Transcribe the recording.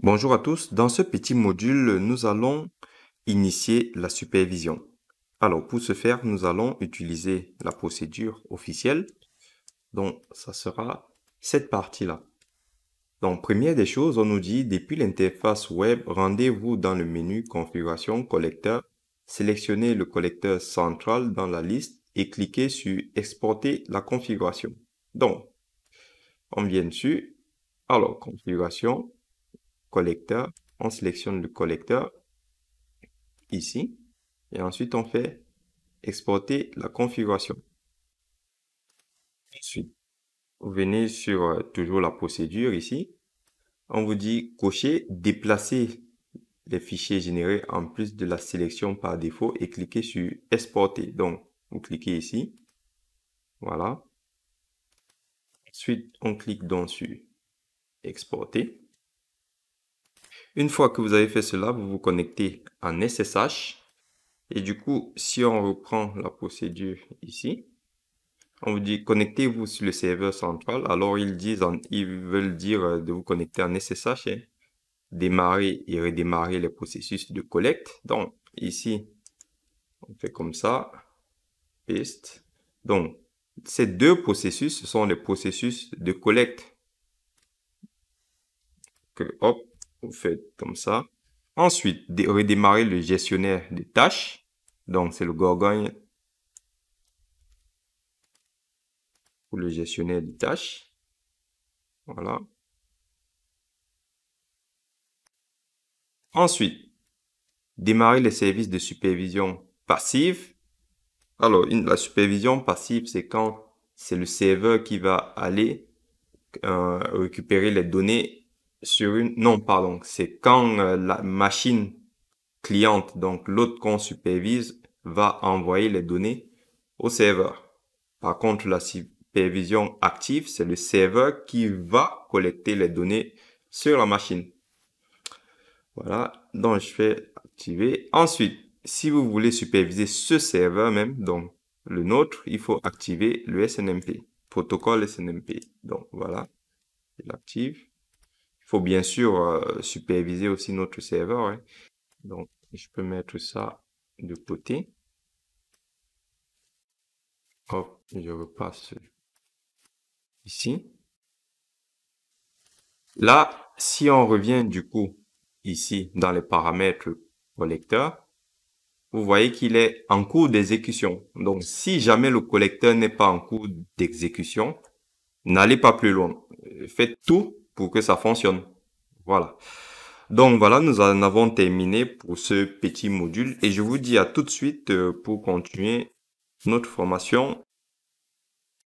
Bonjour à tous, dans ce petit module, nous allons initier la supervision. Alors, pour ce faire, nous allons utiliser la procédure officielle. Donc, ça sera cette partie-là. Donc, première des choses, on nous dit, depuis l'interface web, rendez-vous dans le menu configuration collecteur, sélectionnez le collecteur central dans la liste et cliquez sur exporter la configuration. Donc, on vient dessus. Alors, configuration, collecteur, on sélectionne le collecteur ici et ensuite on fait exporter la configuration. Ensuite, vous venez sur toujours la procédure ici. On vous dit cocher, déplacer les fichiers générés en plus de la sélection par défaut et cliquez sur exporter. Donc, vous cliquez ici. Voilà. Ensuite, on clique donc sur exporter. Une fois que vous avez fait cela, vous vous connectez en SSH. Et du coup, si on reprend la procédure ici, on vous dit connectez-vous sur le serveur central. Alors ils veulent dire de vous connecter en SSH, hein, démarrer et redémarrer les processus de collecte. Donc ici, on fait comme ça, paste. Donc ces deux processus, ce sont les processus de collecte. Que hop, vous faites comme ça. Ensuite, redémarrer le gestionnaire de tâches. Donc c'est le Gorgogne pour le gestionnaire de tâches. Voilà. Ensuite, démarrer les services de supervision passive. Alors, la supervision passive, c'est quand c'est le serveur qui va aller récupérer les données sur une... Non, pardon, c'est quand la machine cliente, donc l'autre qu'on supervise, va envoyer les données au serveur. Par contre, la supervision active, c'est le serveur qui va collecter les données sur la machine. Voilà, donc je fais activer. Ensuite, si vous voulez superviser ce serveur même, donc le nôtre, il faut activer le SNMP, protocole SNMP. Donc voilà, il active. Il faut bien sûr superviser aussi notre serveur, hein. Donc je peux mettre ça de côté. Hop, je repasse ici. Là, si on revient du coup ici dans les paramètres collecteur, vous voyez qu'il est en cours d'exécution. Donc, si jamais le collecteur n'est pas en cours d'exécution, n'allez pas plus loin. Faites tout pour que ça fonctionne. Voilà. Donc, voilà, nous en avons terminé pour ce petit module et je vous dis à tout de suite pour continuer notre formation